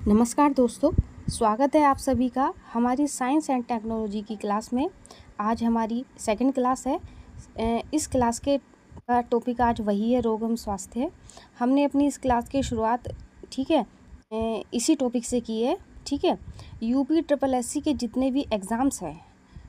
नमस्कार दोस्तों, स्वागत है आप सभी का हमारी साइंस एंड टेक्नोलॉजी की क्लास में। आज हमारी सेकंड क्लास है। इस क्लास के का टॉपिक आज वही है, रोग एवं स्वास्थ्य है। हमने अपनी इस क्लास की शुरुआत इसी टॉपिक से की है। ठीक है, यूपी ट्रिपल एससी के जितने भी एग्ज़ाम्स हैं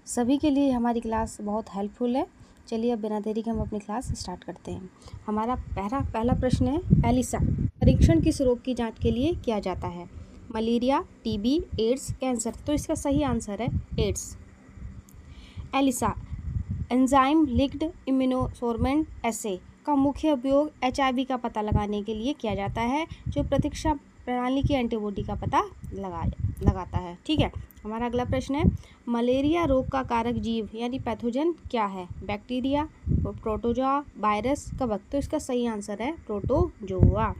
सभी के लिए हमारी क्लास बहुत हेल्पफुल है। चलिए अब बिना देरी के हम अपनी क्लास स्टार्ट करते हैं। हमारा पहला प्रश्न है, एलिसा परीक्षण किस रोग की जांच के लिए किया जाता है? Malaria, TB, AIDS, cancer. तो इसका सही आंसर है AIDS. ELISA enzyme linked immunosorbent assay का मुख्य उपयोग एचआईवी का पता लगाने के लिए किया जाता है, जो प्रतिरक्षा प्रणाली की एंटीबॉडी का पता लगाता है। ठीक है, हमारा अगला प्रश्न है, मलेरिया रोग का कारक जीव यानी पैथोजन क्या है? बैक्टीरिया, प्रोटोजोआ, वायरस, कवक। तो इसका सही आंसर है प्रोटोजोआ।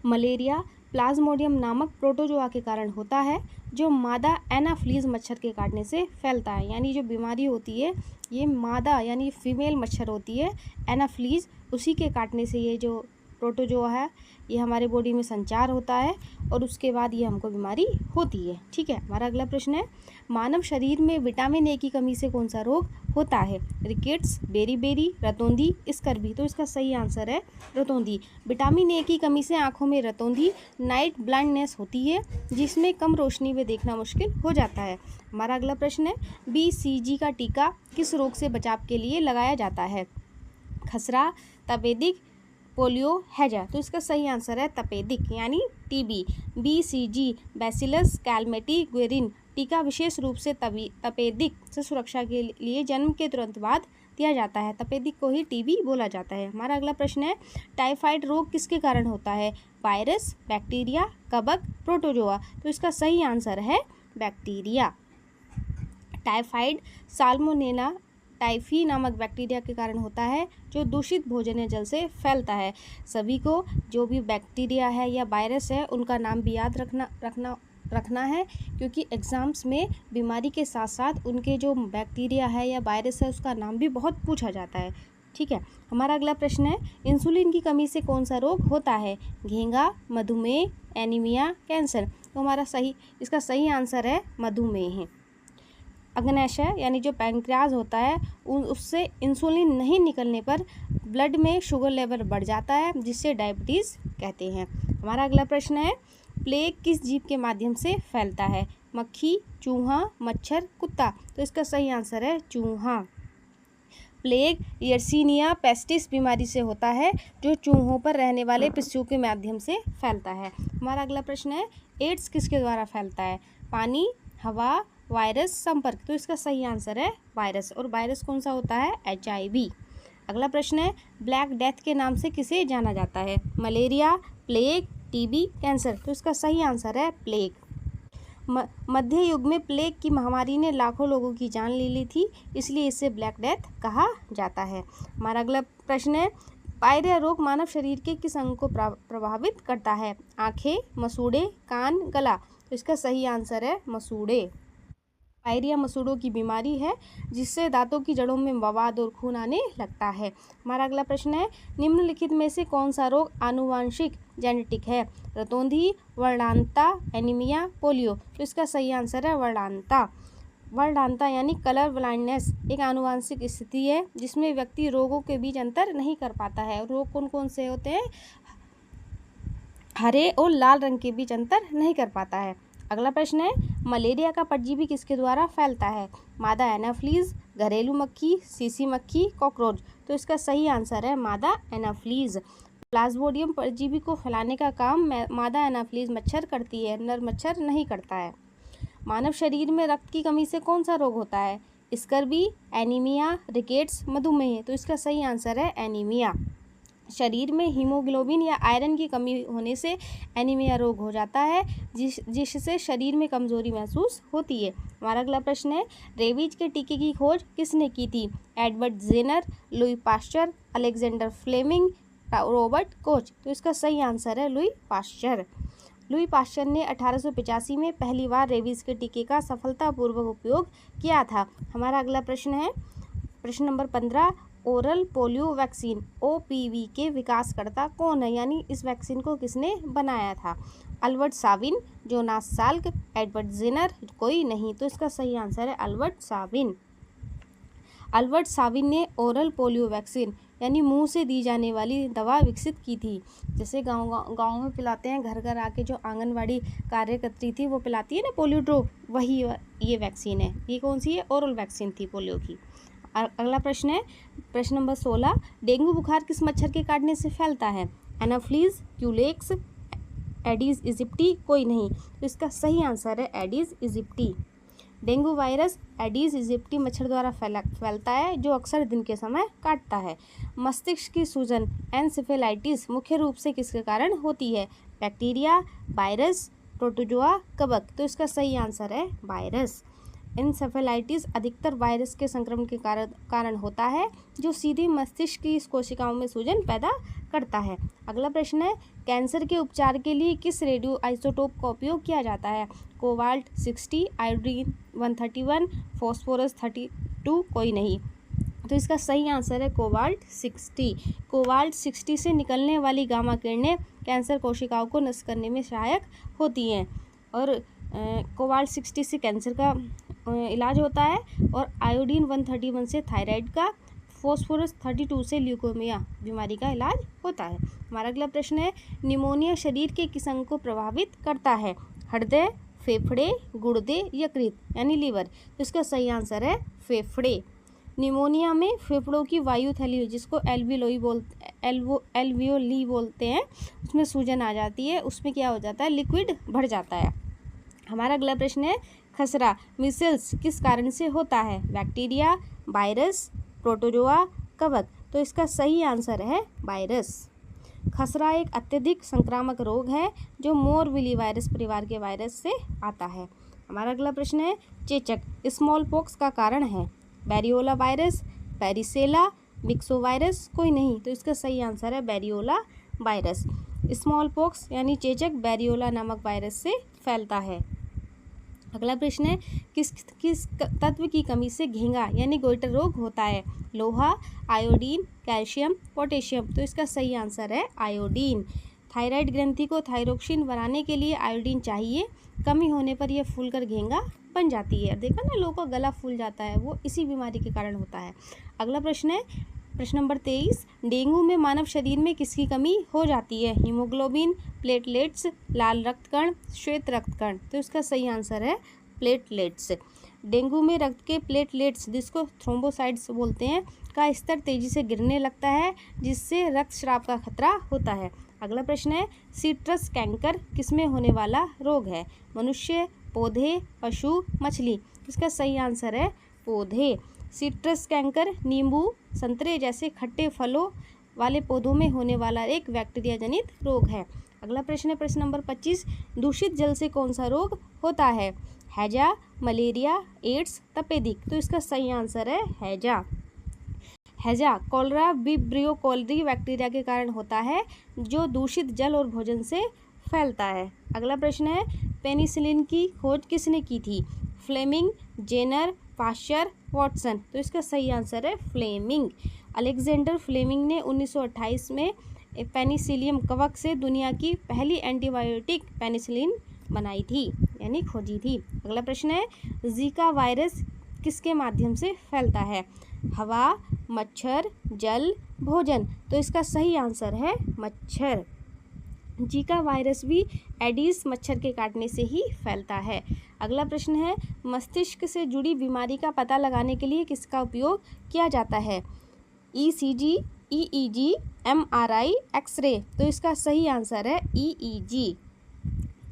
मलेरिया प्लाज्मोडियम नामक प्रोटोजोआ के कारण होता है, जो मादा एनाफ्लीज मच्छर के काटने से फैलता है। यानी जो बीमारी होती है ये मादा यानी फीमेल मच्छर होती है एनाफ्लीज, उसी के काटने से ये जो प्रोटोजोआ है ये हमारे बॉडी में संचार होता है और उसके बाद ये हमको बीमारी होती है। ठीक है, हमारा अगला प्रश्न है, मानव शरीर में विटामिन ए की कमी से कौन सा रोग होता है? रिकेट्स, बेरी, रतौंधी, स्कर्वी। तो इसका सही आंसर है रतौंधी। विटामिन ए की कमी से आंखों में रतौंधी नाइट ब्लाइंडनेस होती है, जिसमें कम रोशनी में देखना मुश्किल हो जाता है। हमारा अगला प्रश्न है, बीसीजी का टीका किस रोग से बचाव के लिए लगाया जाता है? खसरा, तपेदिक, पोलियो, हैजा। तो इसका सही आंसर है तपेदिक यानी टीबी। बीसीजी बैसिलस कैलमेटी ग्वेरिन टीका विशेष रूप से तपेदिक से सुरक्षा के लिए जन्म के तुरंत बाद दिया जाता है। तपेदिक को ही टीबी बोला जाता है। हमारा अगला प्रश्न है, टाइफाइड रोग किसके कारण होता है? वायरस, बैक्टीरिया, कवक, प्रोटोजोआ। तो इसका सही आंसर है बैक्टीरिया। टाइफाइड साल्मोनेला टाइफी नामक बैक्टीरिया के कारण होता है, जो दूषित भोजन या जल से फैलता है। सभी को जो भी बैक्टीरिया है या वायरस है उनका नाम भी याद रखना है, क्योंकि एग्ज़ाम्स में बीमारी के साथ साथ उनके जो बैक्टीरिया है या वायरस है उसका नाम भी बहुत पूछा जाता है। ठीक है, हमारा अगला प्रश्न है, इंसुलिन की कमी से कौन सा रोग होता है? घेंगा, मधुमेह, एनीमिया, कैंसर। तो इसका सही आंसर है मधुमेह। अग्न्याशय यानी जो पैंक्रियाज होता है उससे इंसुलिन नहीं निकलने पर ब्लड में शुगर लेवल बढ़ जाता है, जिससे डायबिटीज़ कहते हैं। हमारा अगला प्रश्न है, प्लेग किस जीव के माध्यम से फैलता है? मक्खी, चूहा, मच्छर, कुत्ता। तो इसका सही आंसर है चूहा। प्लेग यर्सीनिया पेस्टिस बीमारी से होता है, जो चूहों पर रहने वाले पिस्सू के माध्यम से फैलता है। हमारा अगला प्रश्न है, एड्स किसके द्वारा फैलता है? पानी, हवा, वायरस, संपर्क। तो इसका सही आंसर है वायरस। और वायरस कौन सा होता है? एचआईवी। अगला प्रश्न है, ब्लैक डेथ के नाम से किसे जाना जाता है? Malaria, plague, TB, cancer. तो इसका सही आंसर है प्लेग। मध्य युग में प्लेग की महामारी ने लाखों लोगों की जान ले ली थी, इसलिए इसे ब्लैक डेथ कहा जाता है। हमारा अगला प्रश्न है, पायरिया रोग मानव शरीर के किस अंग को प्रभावित करता है? आँखें, मसूड़े, कान, गला। तो इसका सही आंसर है मसूड़े। पायरिया मसूड़ों की बीमारी है, जिससे दांतों की जड़ों में मवाद और खून आने लगता है। हमारा अगला प्रश्न है, निम्नलिखित में से कौन सा रोग आनुवांशिक जेनेटिक है? रतौंधी, वर्णांता, एनीमिया, पोलियो। तो इसका सही आंसर है वर्णांता। वर्णांता यानी कलर ब्लाइंडनेस एक आनुवांशिक स्थिति है, जिसमें व्यक्ति रोगों के बीच अंतर नहीं कर पाता है। रोग कौन कौन से होते हैं? हरे और लाल रंग के बीच अंतर नहीं कर पाता है। अगला प्रश्न है, मलेरिया का परजीवी किसके द्वारा फैलता है? मादा एनाफ्लीज, घरेलू मक्खी, सीसी मक्खी, कॉकरोच। तो इसका सही आंसर है मादा एनाफ्लीज। प्लाज्मोडियम परजीवी को फैलाने का काम मादा एनाफ्लीज मच्छर करती है, नर मच्छर नहीं करता है। मानव शरीर में रक्त की कमी से कौन सा रोग होता है? स्कर्वी, एनीमिया, रिकेट्स, मधुमेह। तो इसका सही आंसर है एनीमिया। शरीर में हीमोग्लोबिन या आयरन की कमी होने से एनीमिया रोग हो जाता है, जिससे शरीर में कमजोरी महसूस होती है। हमारा अगला प्रश्न है, रेबीज के टीके की खोज किसने की थी? Edward Jenner, Louis Pasteur, Alexander Fleming, Robert Koch. तो इसका सही आंसर है लुई पास्चर। लुई पास्चर ने 1885 में पहली बार रेबीज के टीके का सफलतापूर्वक उपयोग किया था। हमारा अगला प्रश्न है, प्रश्न number 15, oral polio vaccine OPV के विकासकर्ता कौन है? यानी इस वैक्सीन को किसने बनाया था? Albert Sabin, Jonas Salk, Edward Jenner, कोई नहीं। तो इसका सही आंसर है अल्बर्ट साविन। अल्बर्ट साविन ने ओरल पोलियो वैक्सीन यानी मुंह से दी जाने वाली दवा विकसित की थी। जैसे गाँव में पिलाते हैं, घर घर आके जो आंगनवाड़ी कार्यकर्त्री थी वो पिलाती है ना पोलियो ड्रॉप, वही ये वैक्सीन है। ये कौन सी है? ओरल वैक्सीन थी पोलियो की। अगला प्रश्न है प्रश्न नंबर 16, डेंगू बुखार किस मच्छर के काटने से फैलता है? एनाफ्लीज, क्यूलेक्स, एडीज इजिप्टी, कोई नहीं। तो इसका सही आंसर है Aedes aegypti. Dengue virus Aedes aegypti मच्छर द्वारा फैलता है, जो अक्सर दिन के समय काटता है। मस्तिष्क की सूजन एनसेफेलाइटिस मुख्य रूप से किसके कारण होती है? बैक्टीरिया, वायरस, प्रोटोजोआ, कवक। तो इसका सही आंसर है वायरस। एनसेफेलाइटिस अधिकतर वायरस के संक्रमण के कारण होता है, जो सीधे मस्तिष्क की कोशिकाओं में सूजन पैदा करता है। अगला प्रश्न है कैंसर के उपचार के लिए किस रेडियो आइसोटोप का उपयोग किया जाता है? कोबाल्ट 60, आयोडीन 131, फॉस्फोरस 32, कोई नहीं। तो इसका सही आंसर है कोबाल्ट 60। कोबाल्ट 60 से निकलने वाली गामा किरणें कैंसर कोशिकाओं को नष्ट करने में सहायक होती हैं और कोबाल्ट 60 से कैंसर का इलाज होता है और आयोडीन 131 से थायराइड का, फॉस्फोरस 32 से ल्यूकोमिया बीमारी का इलाज होता है। हमारा अगला प्रश्न है निमोनिया शरीर के किस अंग को प्रभावित करता है? हृदय, फेफड़े, गुर्दे, यकृत यानी लीवर। तो इसका सही आंसर है फेफड़े। निमोनिया में फेफड़ों की वायु थैली जिसको एल्वियोली बोलते हैं, उसमें सूजन आ जाती है, उसमें क्या हो जाता है? लिक्विड भर जाता है। हमारा अगला प्रश्न है खसरा मिसल्स किस कारण से होता है? बैक्टीरिया, वायरस, प्रोटोजोआ, कवक। तो इसका सही आंसर है वायरस। खसरा एक अत्यधिक संक्रामक रोग है जो मोरविली वायरस परिवार के वायरस से आता है। हमारा अगला प्रश्न है चेचक स्मॉल पॉक्स का कारण है? बैरियोला वायरस, पेरिसेला, बिक्सो वायरस, कोई नहीं। तो इसका सही आंसर है बैरियोला वायरस। स्मॉल पॉक्स यानी चेचक बैरियोला नामक वायरस से फैलता है। अगला प्रश्न है किस तत्व की कमी से घेंगा यानी गोइटर रोग होता है? लोहा, आयोडीन, कैल्शियम, पोटेशियम। तो इसका सही आंसर है आयोडीन। थायराइड ग्रंथि को थायरोक्सिन बनाने के लिए आयोडीन चाहिए, कमी होने पर यह फूलकर घेंगा बन जाती है। देखा ना, लोगों का गला फूल जाता है, वो इसी बीमारी के कारण होता है। अगला प्रश्न है प्रश्न नंबर 23, डेंगू में मानव शरीर में किसकी कमी हो जाती है? हीमोग्लोबिन, प्लेटलेट्स, लाल रक्तकण, श्वेत रक्तकण। तो इसका सही आंसर है प्लेटलेट्स। डेंगू में रक्त के प्लेटलेट्स जिसको थ्रोम्बोसाइट्स बोलते हैं का स्तर तेजी से गिरने लगता है, जिससे रक्तस्राव का खतरा होता है। अगला प्रश्न है सिट्रस कैंकर किसमें होने वाला रोग है? मनुष्य, पौधे, पशु, मछली। इसका सही आंसर है पौधे। सिट्रस कैंकर नींबू, संतरे जैसे खट्टे फलों वाले पौधों में होने वाला एक बैक्टीरिया जनित रोग है। अगला प्रश्न है प्रश्न नंबर 25, दूषित जल से कौन सा रोग होता है? हैजा, मलेरिया, एड्स, तपेदिक। तो इसका सही आंसर है हैजा। हैजा कॉलरा विब्रियो कॉलरी बैक्टीरिया के कारण होता है जो दूषित जल और भोजन से फैलता है। अगला प्रश्न है पेनिसिलिन की खोज किसने की थी? Fleming, Jenner, Pasteur, Watson. तो इसका सही आंसर है फ्लेमिंग। अलेक्जेंडर फ्लेमिंग ने 1928 में पेनिसिलियम कवक से दुनिया की पहली एंटीबायोटिक पेनिसिलिन बनाई थी यानी खोजी थी। अगला प्रश्न है जीका वायरस किसके माध्यम से फैलता है? हवा, मच्छर, जल, भोजन। तो इसका सही आंसर है मच्छर। जीका वायरस भी एडीज मच्छर के काटने से ही फैलता है। अगला प्रश्न है मस्तिष्क से जुड़ी बीमारी का पता लगाने के लिए किसका उपयोग किया जाता है? ECG, EEG, MRI, X ray. तो इसका सही आंसर है ईईजी।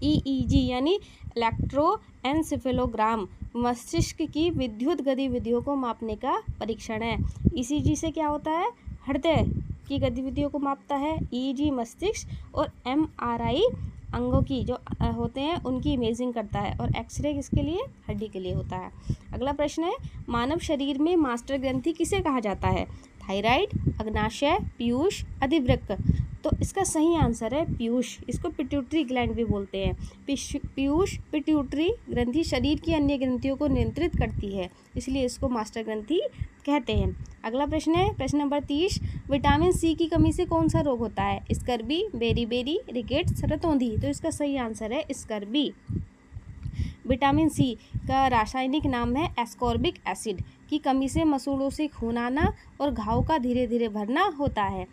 ईईजी यानी इलेक्ट्रोएन्सेफेलोग्राम मस्तिष्क की विद्युत गतिविधियों को मापने का परीक्षण है। ईसीजी से क्या होता है? हृदय की गतिविधियों को मापता है। ईईजी मस्तिष्क और एमआरआई अंगों की जो होते हैं उनकी इमेजिंग करता है और एक्सरे किसके लिए? हड्डी के लिए होता है। अगला प्रश्न है मानव शरीर में मास्टर ग्रंथि किसे कहा जाता है? थायराइड, अग्नाशय, पीयूष, अधिवृक्क। तो इसका सही आंसर है पीयूष। इसको पिट्यूटरी ग्लैंड भी बोलते हैं। पीयूष पिट्यूटरी ग्रंथि शरीर की अन्य ग्रंथियों को नियंत्रित करती है, इसलिए इसको मास्टर ग्रंथि कहते हैं। अगला प्रश्न है प्रश्न नंबर 30। विटामिन सी की कमी से कौन सा रोग होता है? स्कर्वी, बेरी, रिकेट्स, रतौंधी। तो इसका सही आंसर है स्कर्वी। विटामिन सी का रासायनिक नाम है एस्कॉर्बिक एसिड। की कमी से मसूड़ों से खून आना और घाव का धीरे धीरे भरना होता है।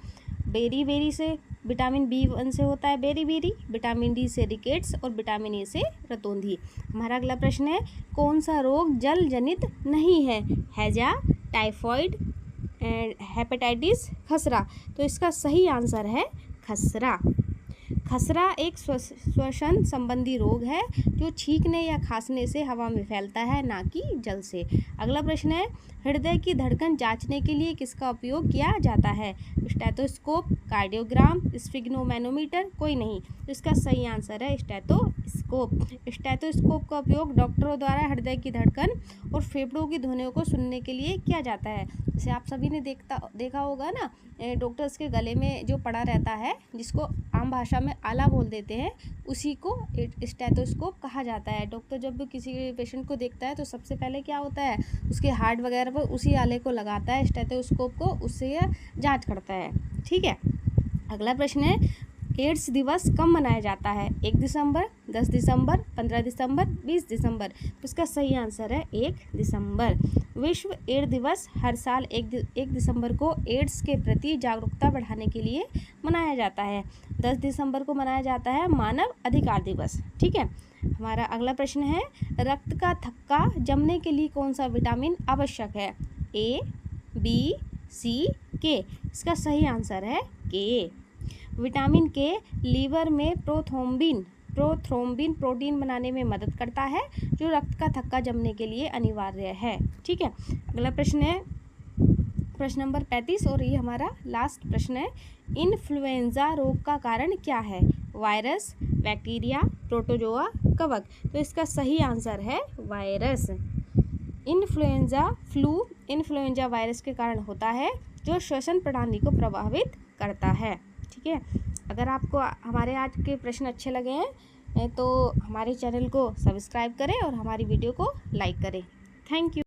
बेरी से विटामिन B1 से होता है बेरी, विटामिन डी से रिकेट्स और विटामिन ए से रतौंधी। हमारा अगला प्रश्न है कौन सा रोग जल जनित नहीं है? हैजा, टाइफॉइड, हेपेटाइटिस, खसरा। तो इसका सही आंसर है खसरा। खसरा एक श्वसन संबंधी रोग है जो छींकने या खांसने से हवा में फैलता है, ना कि जल से। अगला प्रश्न है हृदय की धड़कन जांचने के लिए किसका उपयोग किया जाता है? स्टेथोस्कोप, कार्डियोग्राम, स्फिग्नोमैनोमीटर, कोई नहीं। तो इसका सही आंसर है स्टेथोस्कोप। स्टेथोस्कोप का उपयोग डॉक्टरों द्वारा हृदय की धड़कन और फेफड़ों की ध्वनियों को सुनने के लिए किया जाता है। जैसे आप सभी ने देखा होगा ना, डॉक्टर्स के गले में जो पड़ा रहता है, जिसको आम भाषा में आला बोल देते हैं, उसी को स्टेथोस्कोप कहा जाता है। डॉक्टर जब भी किसी पेशेंट को देखता है तो सबसे पहले क्या होता है, उसके हार्ट वगैरह पर उसी आले को लगाता है, स्टेथोस्कोप को, उससे यह जांच करता है। ठीक है। अगला प्रश्न है एड्स दिवस कब मनाया जाता है? 1 दिसंबर, 10 दिसंबर, 15 दिसंबर, 20 दिसंबर। तो इसका सही आंसर है 1 दिसंबर। विश्व एड्स दिवस हर साल 1 दिसंबर को एड्स के प्रति जागरूकता बढ़ाने के लिए मनाया जाता है। 10 दिसंबर को मनाया जाता है मानव अधिकार दिवस। ठीक है। हमारा अगला प्रश्न है रक्त का थक्का जमने के लिए कौन सा विटामिन आवश्यक है? A, B, C, K। इसका सही आंसर है K। विटामिन के लीवर में प्रोथ्रोम्बिन प्रोटीन बनाने में मदद करता है, जो रक्त का थक्का जमने के लिए अनिवार्य है। ठीक है। अगला प्रश्न है प्रश्न नंबर 35 और ये हमारा लास्ट प्रश्न है इन्फ्लुएंजा रोग का कारण क्या है? वायरस, बैक्टीरिया, प्रोटोजोआ, कवक। तो इसका सही आंसर है वायरस। इन्फ्लुएंजा वायरस के कारण होता है, जो श्वसन प्रणाली को प्रभावित करता है। ठीक है। अगर आपको हमारे आज के प्रश्न अच्छे लगे हैं तो हमारे चैनल को सब्सक्राइब करें और हमारी वीडियो को लाइक करें। Thank you.